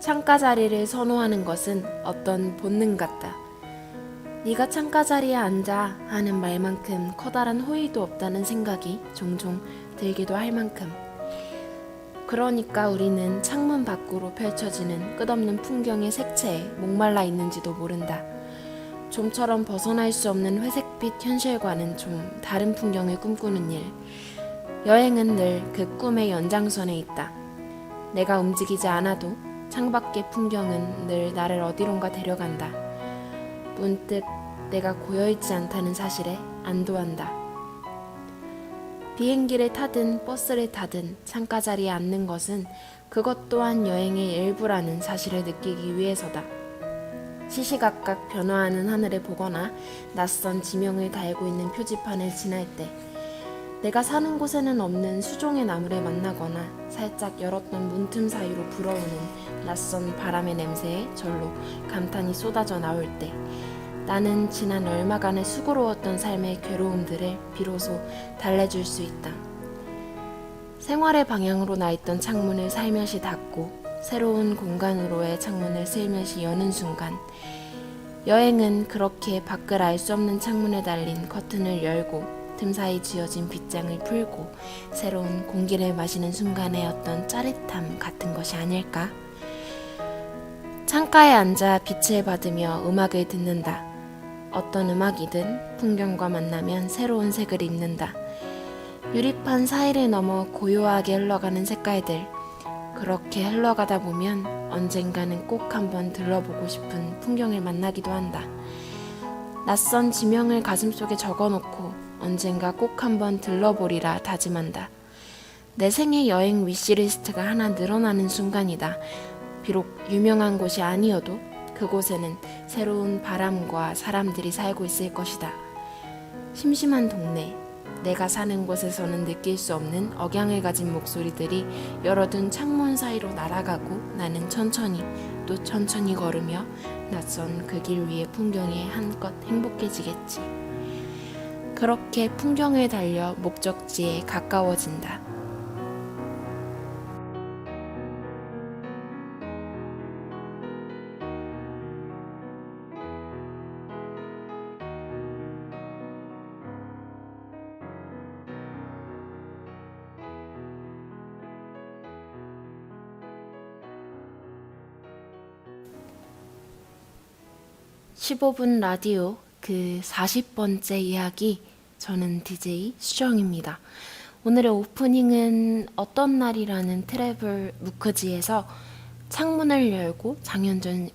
창가 자리를 선호하는 것은 어떤 본능 같다. 네가 창가 자리에 앉아 하는 말만큼 커다란 호의도 없다는 생각이 종종 들기도 할 만큼. 그러니까 우리는 창문 밖으로 펼쳐지는 끝없는 풍경의 색채에 목말라 있는지도 모른다. 좀처럼 벗어날 수 없는 회색빛 현실과는 좀 다른 풍경을 꿈꾸는 일. 여행은 늘 그 꿈의 연장선에 있다. 내가 움직이지 않아도 창밖의 풍경은 늘 나를 어디론가 데려간다. 문득 내가 고여있지 않다는 사실에 안도한다. 비행기를 타든 버스를 타든 창가 자리에 앉는 것은 그것 또한 여행의 일부라는 사실을 느끼기 위해서다. 시시각각 변화하는 하늘을 보거나 낯선 지명을 달고 있는 표지판을 지날 때, 내가 사는 곳에는 없는 수종의 나무를 만나거나 살짝 열었던 문틈 사이로 불어오는 낯선 바람의 냄새에 절로 감탄이 쏟아져 나올 때, 나는 지난 얼마간의 수고로웠던 삶의 괴로움들을 비로소 달래줄 수 있다. 생활의 방향으로 나 있던 창문을 살며시 닫고 새로운 공간으로의 창문을 슬며시 여는 순간, 여행은 그렇게 밖을 알 수 없는 창문에 달린 커튼을 열고 틈 사이 쥐어진 빗장을 풀고 새로운 공기를 마시는 순간의 어떤 짜릿함 같은 것이 아닐까? 창가에 앉아 빛을 받으며 음악을 듣는다. 어떤 음악이든 풍경과 만나면 새로운 색을 입는다. 유리판 사이를 넘어 고요하게 흘러가는 색깔들. 그렇게 흘러가다 보면 언젠가는 꼭 한번 들러보고 싶은 풍경을 만나기도 한다. 낯선 지명을 가슴속에 적어놓고 언젠가 꼭 한번 들러보리라 다짐한다. 내 생애 여행 위시리스트가 하나 늘어나는 순간이다. 비록 유명한 곳이 아니어도 그곳에는 새로운 바람과 사람들이 살고 있을 것이다. 심심한 동네, 내가 사는 곳에서는 느낄 수 없는 억양을 가진 목소리들이 열어둔 창문 사이로 날아가고 나는 천천히 또 천천히 걸으며 낯선 그 길 위의 풍경에 한껏 행복해지겠지. 그렇게 풍경을 달려 목적지에 가까워진다. (15분) 라디오 그 40번째 이야기, 저는 DJ 수정입니다. 오늘의 오프닝은 어떤 날이라는 트래블 무크지에서 창문을 열고 장현정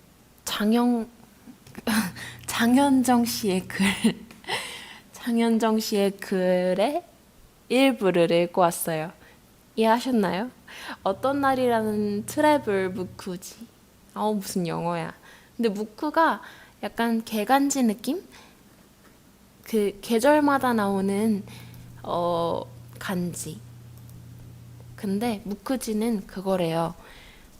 씨의 장현정 씨의 글의 일부를 읽고 왔어요. 이해하셨나요? 어떤 날이라는 트래블 무크지. 무슨 영어야. 근데 무크가 약간 개간지 느낌? 그 계절마다 나오는 간지. 근데 무크지는 그거래요.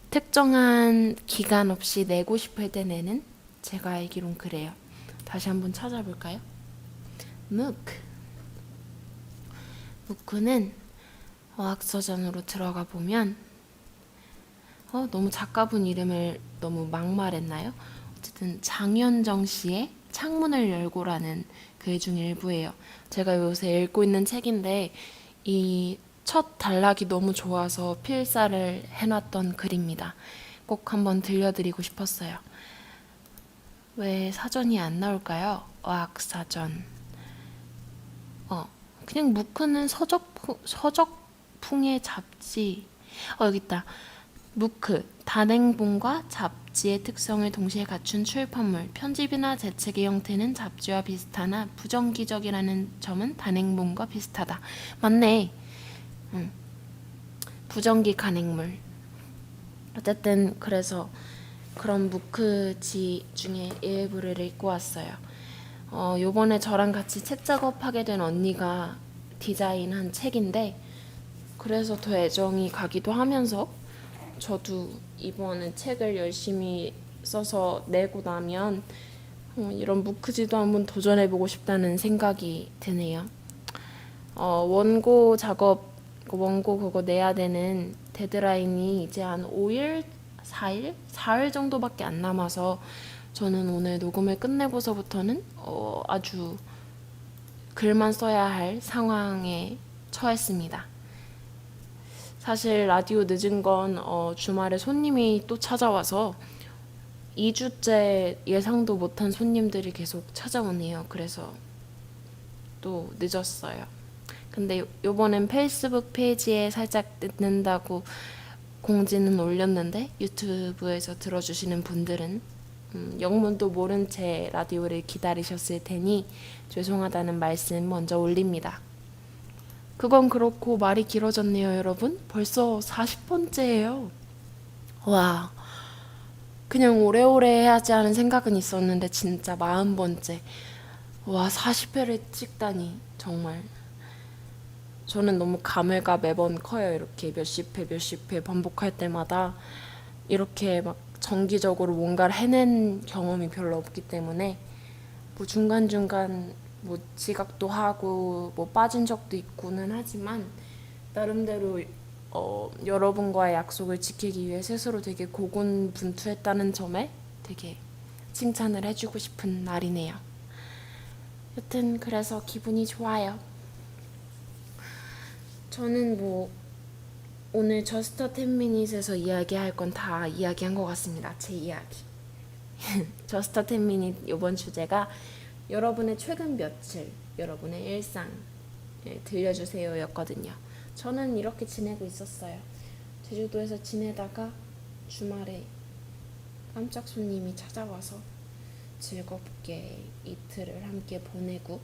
특정한 기간 없이 내고 싶을 때 내는, 제가 알기론 그래요. 다시 한번 찾아볼까요? 무크는 어학서전으로 들어가 보면 너무 작가분 이름을 너무 막말했나요? 어쨌든 장현정 씨의 창문을 열고라는 글 중 일부예요. 제가 요새 읽고 있는 책인데 이 첫 단락이 너무 좋아서 필사를 해놨던 글입니다. 꼭 한번 들려드리고 싶었어요. 왜 사전이 안 나올까요? 어학사전. 그냥 무크는 서적풍의 잡지. 여기 있다. 무크, 단행본과 잡지의 특성을 동시에 갖춘 출판물. 편집이나 재책의 형태는 잡지와 비슷하나 부정기적이라는 점은 단행본과 비슷하다. 맞네. 부정기 간행물. 어쨌든 그래서 그런 무크지 중에 일부를 읽고 왔어요. 요번에 저랑 같이 책 작업하게 된 언니가 디자인한 책인데, 그래서 더 애정이 가기도 하면서 저도 이번에 책을 열심히 써서 내고 나면 이런 무크지도 한번 도전해보고 싶다는 생각이 드네요. 원고 그거 내야 되는 데드라인이 이제 한 5일, 4일? 4일 정도밖에 안 남아서 저는 오늘 녹음을 끝내고서부터는 아주 글만 써야 할 상황에 처했습니다. 사실 라디오 늦은 건 주말에 손님이 또 찾아와서 2주째 예상도 못한 손님들이 계속 찾아오네요. 그래서 또 늦었어요. 근데 요번엔 페이스북 페이지에 살짝 늦는다고 공지는 올렸는데 유튜브에서 들어주시는 분들은 영문도 모른 채 라디오를 기다리셨을 테니 죄송하다는 말씀 먼저 올립니다. 그건 그렇고 말이 길어졌네요, 여러분. 벌써 40번째예요. 와, 그냥 오래오래 해야지 하는 생각은 있었는데 진짜 40번째. 와, 40회를 찍다니 정말. 저는 너무 감회가 매번 커요. 이렇게 몇십 회 반복할 때마다 이렇게 막 정기적으로 뭔가를 해낸 경험이 별로 없기 때문에 뭐 중간중간 뭐 지각도 하고 뭐 빠진 적도 있고는 하지만 나름대로 여러분과의 약속을 지키기 위해 스스로 되게 고군분투했다는 점에 되게 칭찬을 해주고 싶은 날이네요. 여튼 그래서 기분이 좋아요. 저는 뭐 오늘 저스트 10미닛에서 이야기할 건 다 이야기한 것 같습니다. 제 이야기. 저스트 10미닛 이번 주제가 여러분의 최근 며칠, 여러분의 일상 들려주세요 였거든요. 저는 이렇게 지내고 있었어요. 제주도에서 지내다가 주말에 깜짝 손님이 찾아와서 즐겁게 이틀을 함께 보내고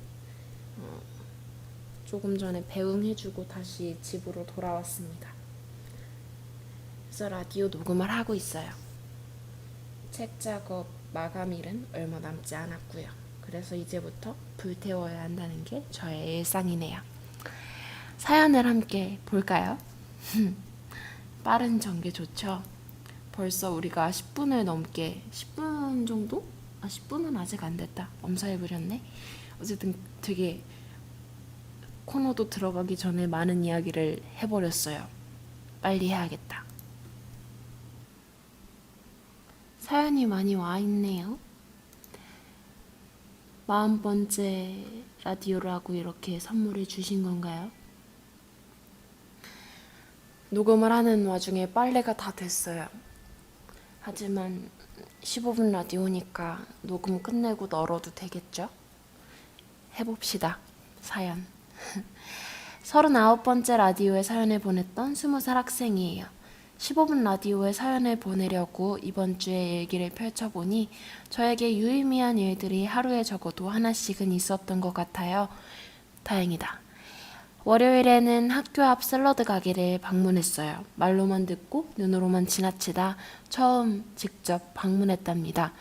조금 전에 배웅해주고 다시 집으로 돌아왔습니다. 그래서 라디오 녹음을 하고 있어요. 책 작업 마감일은 얼마 남지 않았고요. 그래서 이제부터 불태워야 한다는 게 저의 일상이네요. 사연을 함께 볼까요? 빠른 전개 좋죠? 벌써 우리가 10분을 넘게 10분 정도? 10분은 아직 안 됐다. 엄살 부렸네. 어쨌든 되게 코너도 들어가기 전에 많은 이야기를 해버렸어요. 빨리 해야겠다. 사연이 많이 와 있네요. 40번째 라디오라고 이렇게 선물해 주신 건가요? 녹음을 하는 와중에 빨래가 다 됐어요. 하지만 15분 라디오니까 녹음 끝내고 널어도 되겠죠? 해봅시다. 사연. 39번째 라디오에 사연을 보냈던 20살 학생이에요. 15분 라디오에 사연을 보내려고 이번 주에 일기를 펼쳐보니 저에게 유의미한 일들이 하루에 적어도 하나씩은 있었던 것 같아요. 다행이다. 월요일에는 학교 앞 샐러드 가게를 방문했어요. 말로만 듣고 눈으로만 지나치다 처음 직접 방문했답니다.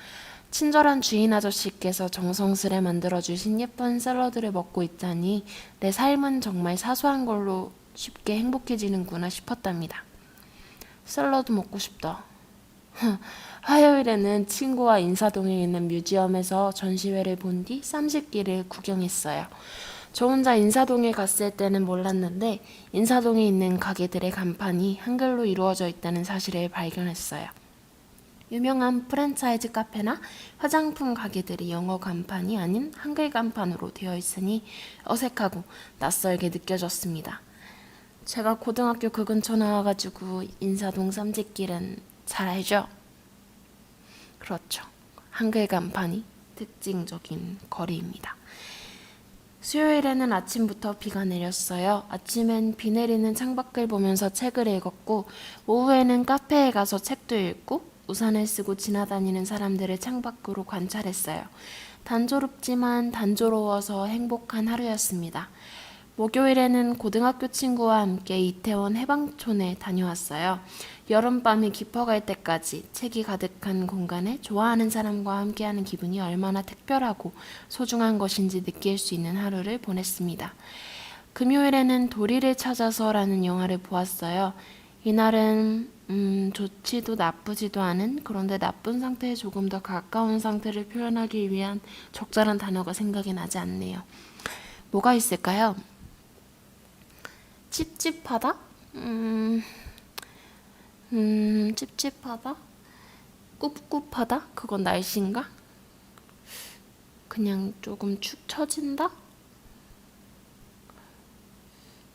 친절한 주인 아저씨께서 정성스레 만들어주신 예쁜 샐러드를 먹고 있자니 내 삶은 정말 사소한 걸로 쉽게 행복해지는구나 싶었답니다. 샐러드 먹고 싶다. 화요일에는 친구와 인사동에 있는 뮤지엄에서 전시회를 본 뒤 쌈짓기를 구경했어요. 저 혼자 인사동에 갔을 때는 몰랐는데 인사동에 있는 가게들의 간판이 한글로 이루어져 있다는 사실을 발견했어요. 유명한 프랜차이즈 카페나 화장품 가게들이 영어 간판이 아닌 한글 간판으로 되어 있으니 어색하고 낯설게 느껴졌습니다. 제가 고등학교 그 근처 나와가지고 인사동 쌈짓길은 잘 알죠? 그렇죠. 한글 간판이 특징적인 거리입니다. 수요일에는 아침부터 비가 내렸어요. 아침엔 비 내리는 창밖을 보면서 책을 읽었고 오후에는 카페에 가서 책도 읽고 우산을 쓰고 지나다니는 사람들을 창밖으로 관찰했어요. 단조롭지만 단조로워서 행복한 하루였습니다. 목요일에는 고등학교 친구와 함께 이태원 해방촌에 다녀왔어요. 여름밤이 깊어갈 때까지 책이 가득한 공간에 좋아하는 사람과 함께하는 기분이 얼마나 특별하고 소중한 것인지 느낄 수 있는 하루를 보냈습니다. 금요일에는 도리를 찾아서라는 영화를 보았어요. 이날은 좋지도 나쁘지도 않은, 그런데 나쁜 상태에 조금 더 가까운 상태를 표현하기 위한 적절한 단어가 생각이 나지 않네요. 뭐가 있을까요? 찝찝하다? 찝찝하다? 꿉꿉하다? 그건 날씨인가? 그냥 조금 축 처진다?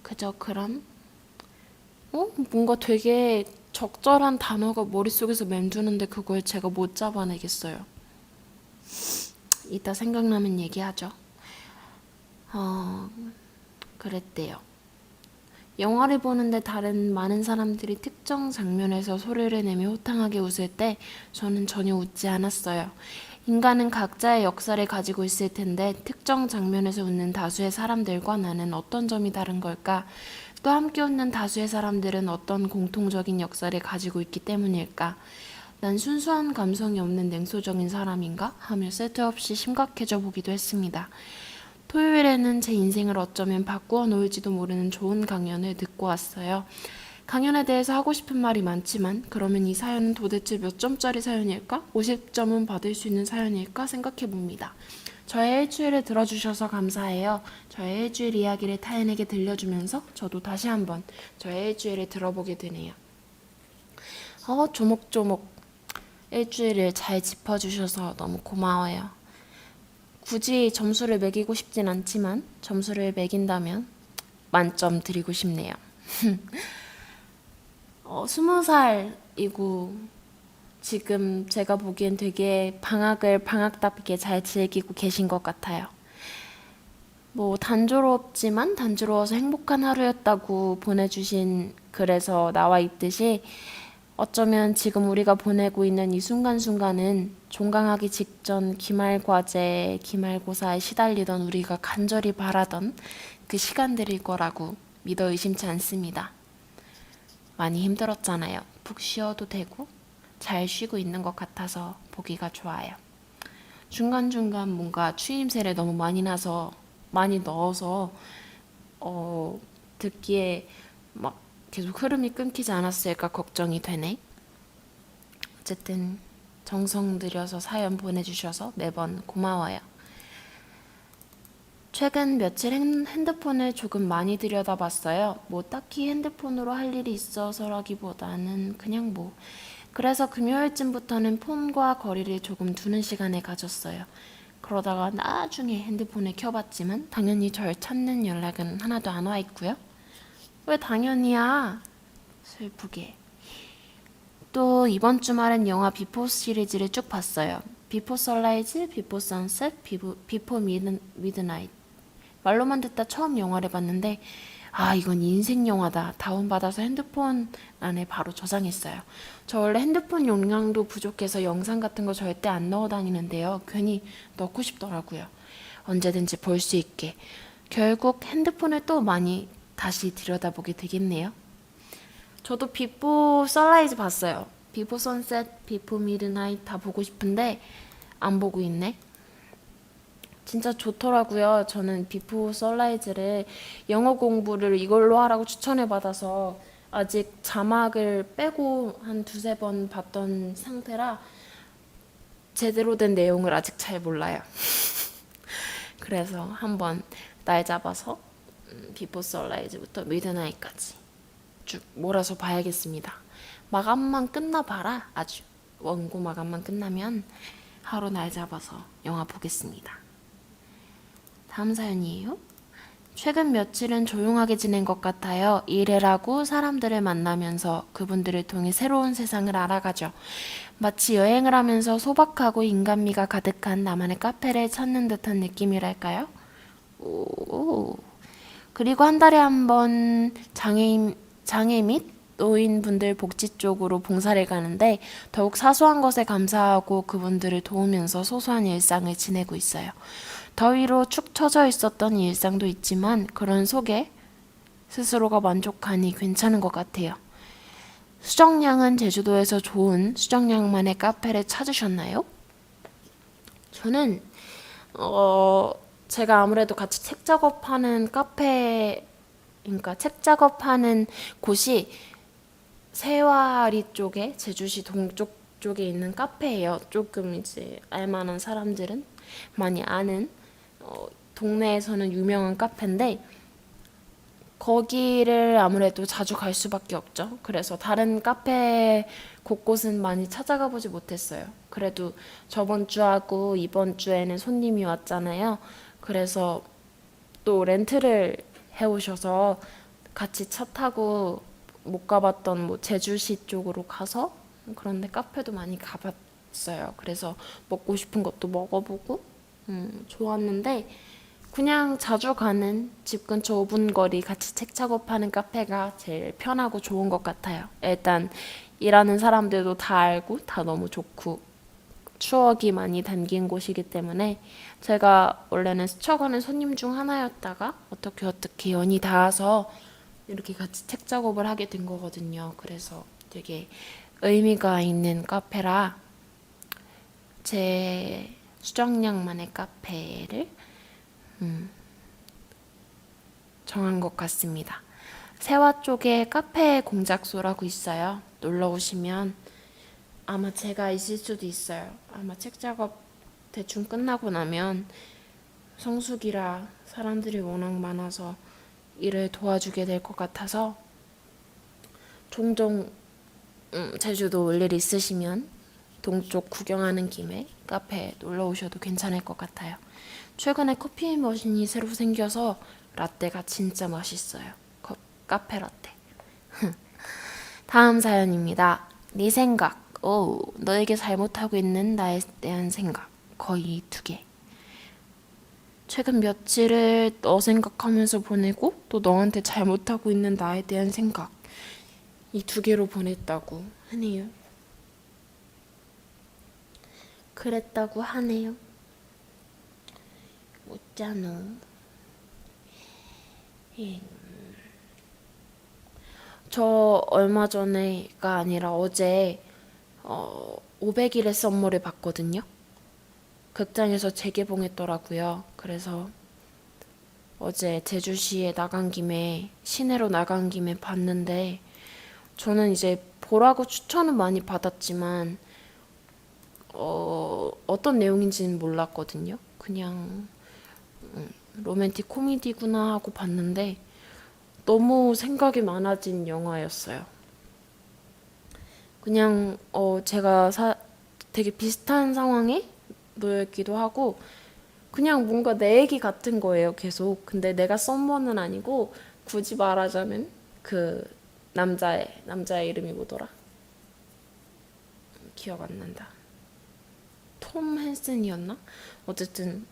그저 그런? 뭔가 되게 적절한 단어가 머릿속에서 맴도는데 그걸 제가 못 잡아내겠어요. 이따 생각나면 얘기하죠. 어, 그랬대요. 영화를 보는데 다른 많은 사람들이 특정 장면에서 소리를 내며 호탕하게 웃을 때 저는 전혀 웃지 않았어요. 인간은 각자의 역사를 가지고 있을 텐데 특정 장면에서 웃는 다수의 사람들과 나는 어떤 점이 다른 걸까? 또 함께 웃는 다수의 사람들은 어떤 공통적인 역사를 가지고 있기 때문일까? 난 순수한 감성이 없는 냉소적인 사람인가? 하며 쓸데없이 심각해져 보기도 했습니다. 토요일에는 제 인생을 어쩌면 바꾸어 놓을지도 모르는 좋은 강연을 듣고 왔어요. 강연에 대해서 하고 싶은 말이 많지만 그러면 이 사연은 도대체 몇 점짜리 사연일까? 50점은 받을 수 있는 사연일까? 생각해 봅니다. 저의 일주일을 들어주셔서 감사해요. 저의 일주일 이야기를 타인에게 들려주면서 저도 다시 한번 저의 일주일을 들어보게 되네요. 조목조목 일주일을 잘 짚어주셔서 너무 고마워요. 굳이 점수를 매기고 싶진 않지만 점수를 매긴다면 만점 드리고 싶네요. 20살이고 지금 제가 보기엔 되게 방학을 방학답게 잘 즐기고 계신 것 같아요. 뭐 단조롭지만 단조로워서 행복한 하루였다고 보내주신 글에서 나와 있듯이 어쩌면 지금 우리가 보내고 있는 이 순간순간은 종강하기 직전 기말과제, 기말고사에 시달리던 우리가 간절히 바라던 그 시간들일 거라고 믿어 의심치 않습니다. 많이 힘들었잖아요. 푹 쉬어도 되고 잘 쉬고 있는 것 같아서 보기가 좋아요. 중간중간 뭔가 추임새를 너무 많이 넣어서 듣기에 막 계속 흐름이 끊기지 않았을까 걱정이 되네. 어쨌든 정성 들여서 사연 보내주셔서 매번 고마워요. 최근 며칠 핸드폰을 조금 많이 들여다봤어요. 뭐 딱히 핸드폰으로 할 일이 있어서라기보다는 그냥 뭐. 그래서 금요일쯤부터는 폰과 거리를 조금 두는 시간을 가졌어요. 그러다가 나중에 핸드폰을 켜봤지만 당연히 절 찾는 연락은 하나도 안 와 있고요. 왜 당연히야? 슬프게. 또 이번 주말엔 영화 비포 시리즈를 쭉 봤어요. 비포 선라이즈, 비포 선셋, 비포 미드나잇. 말로만 듣다 처음 영화를 봤는데 이건 인생 영화다. 다운받아서 핸드폰 안에 바로 저장했어요. 저 원래 핸드폰 용량도 부족해서 영상 같은 거 절대 안 넣어 다니는데요. 괜히 넣고 싶더라고요. 언제든지 볼 수 있게. 결국 핸드폰을 또 많이 다시 들여다보게 되겠네요. 저도 비포 선라이즈 봤어요. 비포 선셋, 비포 미드나잇 다 보고 싶은데 안 보고 있네. 진짜 좋더라고요. 저는 비포 선라이즈를 영어 공부를 이걸로 하라고 추천을 받아서 아직 자막을 빼고 한 두세 번 봤던 상태라 제대로 된 내용을 아직 잘 몰라요. 그래서 한번 날 잡아서 비포 선라이즈부터 미드나잇까지 쭉 몰아서 봐야겠습니다. 마감만 끝나봐라. 아주 원고 마감만 끝나면 하루 날 잡아서 영화 보겠습니다. 다음 사연이에요. 최근 며칠은 조용하게 지낸 것 같아요. 일을 하고 사람들을 만나면서 그분들을 통해 새로운 세상을 알아가죠. 마치 여행을 하면서 소박하고 인간미가 가득한 나만의 카페를 찾는 듯한 느낌이랄까요? 오. 그리고 한 달에 한 번 장애 및 노인분들 복지 쪽으로 봉사를 가는데 더욱 사소한 것에 감사하고 그분들을 도우면서 소소한 일상을 지내고 있어요. 더위로 축 처져 있었던 일상도 있지만 그런 속에 스스로가 만족하니 괜찮은 것 같아요. 수정량은 제주도에서 좋은 수정량만의 카페를 찾으셨나요? 저는 제가 아무래도 같이 책 작업하는 그러니까 책 작업하는 곳이 세와리 쪽에 제주시 동쪽 쪽에 있는 카페예요. 조금 이제 알만한 사람들은 많이 아는 동네에서는 유명한 카페인데 거기를 아무래도 자주 갈 수밖에 없죠. 그래서 다른 카페 곳곳은 많이 찾아가 보지 못했어요. 그래도 저번 주하고 이번 주에는 손님이 왔잖아요. 그래서 또 렌트를 해오셔서 같이 차 타고 못 가봤던 뭐 제주시 쪽으로 가서 그런데 카페도 많이 가봤어요. 그래서 먹고 싶은 것도 먹어보고 좋았는데 그냥 자주 가는 집 근처 5분 거리 같이 책 작업하는 카페가 제일 편하고 좋은 것 같아요. 일단 일하는 사람들도 다 알고 다 너무 좋고 추억이 많이 담긴 곳이기 때문에 제가 원래는 스쳐가는 손님 중 하나였다가 어떻게 연이 닿아서 이렇게 같이 책 작업을 하게 된 거거든요. 그래서 되게 의미가 있는 카페라 제 수정량만의 카페를 정한 것 같습니다. 세화 쪽에 카페 공작소라고 있어요. 놀러 오시면 아마 제가 있을 수도 있어요. 아마 책 작업 대충 끝나고 나면 성수기라 사람들이 워낙 많아서 일을 도와주게 될 것 같아서 종종 제주도 올 일 있으시면 동쪽 구경하는 김에 카페 놀러 오셔도 괜찮을 것 같아요. 최근에 커피 머신이 새로 생겨서 라떼가 진짜 맛있어요. 카페 라떼. 다음 사연입니다. 네 생각. 오, 너에게 잘못하고 있는 나에 대한 생각. 거의 2개. 최근 며칠을 너 생각하면서 보내고 또 너한테 잘못하고 있는 나에 대한 생각. 이 2개로 보냈다고 하네요. 그랬다고 하네요. 웃잖아. 예. 저 얼마 전에가 아니라 어제 500일의 썸머를 봤거든요. 극장에서 재개봉했더라고요. 그래서 어제 제주시에 나간 김에 시내로 나간 김에 봤는데 저는 이제 보라고 추천은 많이 받았지만 어떤 내용인지는 몰랐거든요. 그냥 로맨틱 코미디구나 하고 봤는데 너무 생각이 많아진 영화였어요. 그냥 제가 되게 비슷한 상황에 놓였기도 하고 그냥 뭔가 내 얘기 같은 거예요, 계속. 근데 내가 썸머는 아니고 굳이 말하자면 그 남자의 이름이 뭐더라? 기억 안 난다. 톰 핸슨이었나? 어쨌든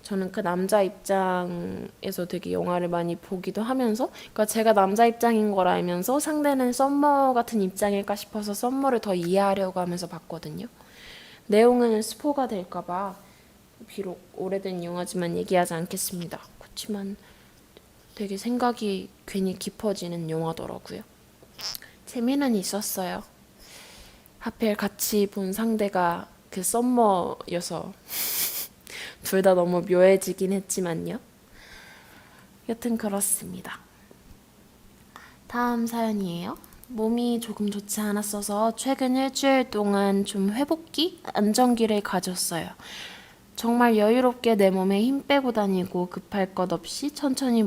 저는 그 남자 입장에서 되게 영화를 많이 보기도 하면서 그러니까 제가 남자 입장인 걸 알면서 상대는 썸머 같은 입장일까 싶어서 썸머를 더 이해하려고 하면서 봤거든요. 내용은 스포가 될까봐 비록 오래된 영화지만 얘기하지 않겠습니다. 그렇지만 되게 생각이 괜히 깊어지는 영화더라고요. 재미는 있었어요. 하필 같이 본 상대가 그 썸머여서 둘 다 너무 묘해지긴 했지만요. 여튼 그렇습니다. 다음 사연이에요. 몸이 조금 좋지 않았어서 최근 일주일 동안 좀 회복기, 안정기를 가졌어요. 정말 여유롭게 내 몸에 힘 빼고 다니고 급할 것 없이 천천히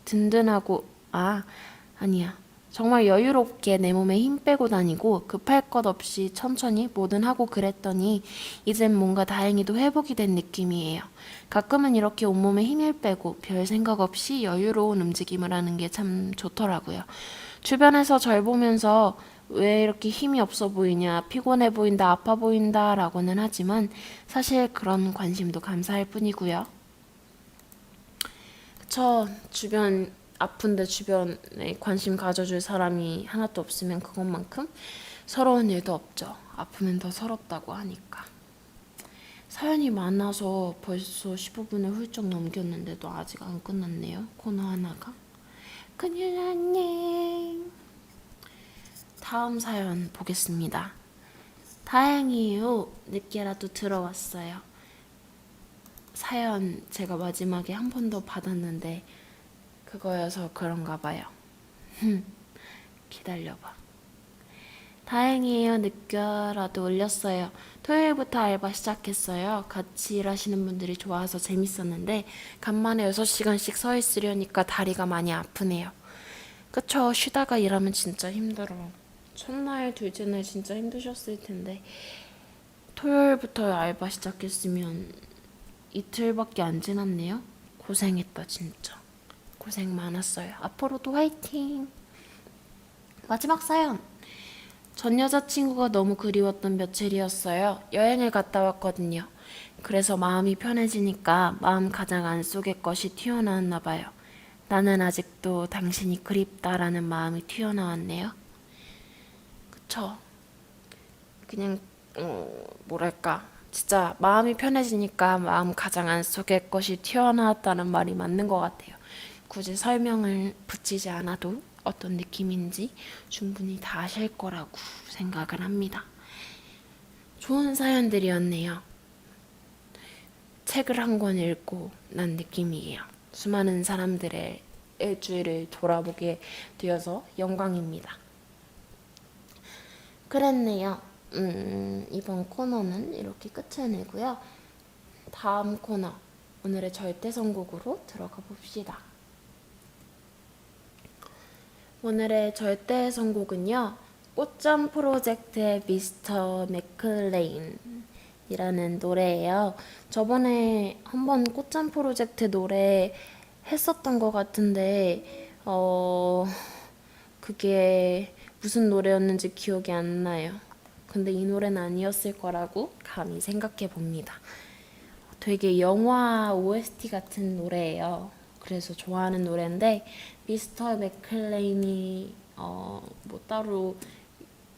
든든하고 아니야. 정말 여유롭게 내 몸에 힘 빼고 다니고 급할 것 없이 천천히 뭐든 하고 그랬더니 이젠 뭔가 다행히도 회복이 된 느낌이에요. 가끔은 이렇게 온몸에 힘을 빼고 별 생각 없이 여유로운 움직임을 하는 게 참 좋더라고요. 주변에서 절 보면서 왜 이렇게 힘이 없어 보이냐, 피곤해 보인다, 아파 보인다 라고는 하지만 사실 그런 관심도 감사할 뿐이고요. 주변 아픈데 주변에 관심 가져줄 사람이 하나도 없으면 그것만큼 서러운 일도 없죠. 아프면 더 서럽다고 하니까. 사연이 많아서 벌써 15분을 훌쩍 넘겼는데도 아직 안 끝났네요. 코너 하나가. 큰일 났네. 다음 사연 보겠습니다. 다행이에요. 늦게라도 들어왔어요. 사연 제가 마지막에 한 번 더 받았는데 그거여서 그런가 봐요. 기다려봐. 다행이에요. 늦게라도 올렸어요. 토요일부터 알바 시작했어요. 같이 일하시는 분들이 좋아서 재밌었는데 간만에 6시간씩 서 있으려니까 다리가 많이 아프네요. 그쵸? 쉬다가 일하면 진짜 힘들어. 첫날, 둘째 날 진짜 힘드셨을 텐데 토요일부터 알바 시작했으면 이틀밖에 안 지났네요. 고생했다 진짜. 고생 많았어요. 앞으로도 화이팅! 마지막 사연! 전 여자친구가 너무 그리웠던 며칠이었어요. 여행을 갔다 왔거든요. 그래서 마음이 편해지니까 마음 가장 안속의 것이 튀어나왔나 봐요. 나는 아직도 당신이 그립다라는 마음이 튀어나왔네요. 그쵸? 그냥 뭐랄까 진짜 마음이 편해지니까 마음 가장 안속의 것이 튀어나왔다는 말이 맞는 것 같아요. 굳이 설명을 붙이지 않아도 어떤 느낌인지 충분히 다 아실 거라고 생각을 합니다. 좋은 사연들이었네요. 책을 한 권 읽고 난 느낌이에요. 수많은 사람들의 일주일을 돌아보게 되어서 영광입니다. 그랬네요. 이번 코너는 이렇게 끝을 내고요. 다음 코너, 오늘의 절대선곡으로 들어가 봅시다. 오늘의 절대선곡은요. 꽃잠 프로젝트의 미스터 맥클레인이라는 노래예요. 저번에 한번 꽃잠 프로젝트 노래 했었던 것 같은데 그게 무슨 노래였는지 기억이 안 나요. 근데 이 노래는 아니었을 거라고 감히 생각해 봅니다. 되게 영화 OST 같은 노래예요. 그래서 좋아하는 노래인데 미스터 맥클레인이 뭐 따로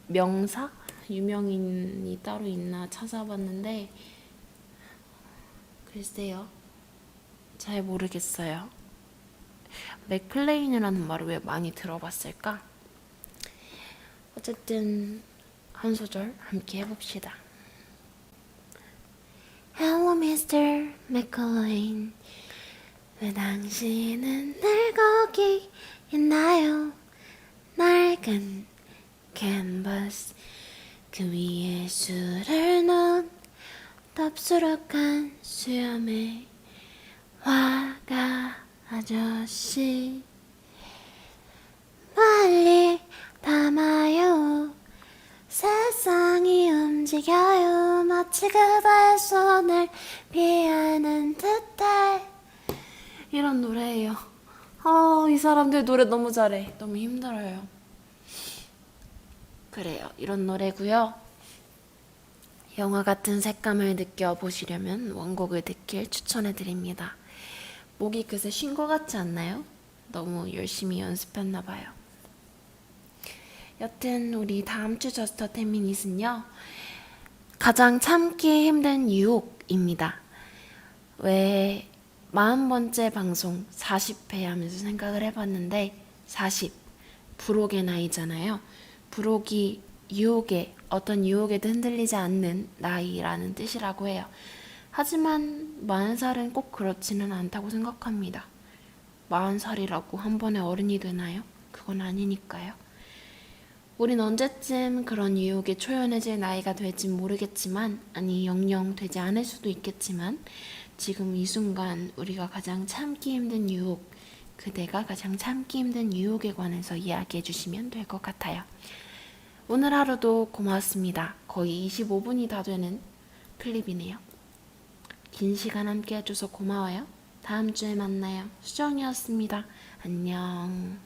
명사? 유명인이 따로 있나 찾아봤는데 글쎄요. 잘 모르겠어요. 맥클레인이라는 말을 왜 많이 들어봤을까? 어쨌든 한 소절 함께 해봅시다. Hello, Mr. McLean. 왜 당신은 늘 거기 있나요? 낡은 캔버스 그 위에 술을 넣은 덥수룩한 수염에 화가 아저씨 빨리 담아요. 세상이 움직여요. 마치 그대의 손을 피하는 듯해. 이런 노래예요. 이 사람들 노래 너무 잘해. 너무 힘들어요. 그래요. 이런 노래고요. 영화 같은 색감을 느껴보시려면 원곡을 듣길 추천해드립니다. 목이 그새 쉰 것 같지 않나요? 너무 열심히 연습했나 봐요. 여튼 우리 다음 주 저스터 10미닛은요. 가장 참기 힘든 유혹입니다. 왜 40번째 방송 40회 하면서 생각을 해봤는데 40, 불혹의 나이잖아요. 불혹이 유혹에 어떤 유혹에도 흔들리지 않는 나이라는 뜻이라고 해요. 하지만 40살은 꼭 그렇지는 않다고 생각합니다. 40살이라고 한 번에 어른이 되나요? 그건 아니니까요. 우린 언제쯤 그런 유혹에 초연해질 나이가 될진 모르겠지만, 아니 영영 되지 않을 수도 있겠지만, 지금 이 순간 우리가 가장 참기 힘든 유혹, 그대가 가장 참기 힘든 유혹에 관해서 이야기해 주시면 될 것 같아요. 오늘 하루도 고맙습니다. 거의 25분이 다 되는 클립이네요. 긴 시간 함께 해줘서 고마워요. 다음 주에 만나요. 수정이었습니다. 안녕.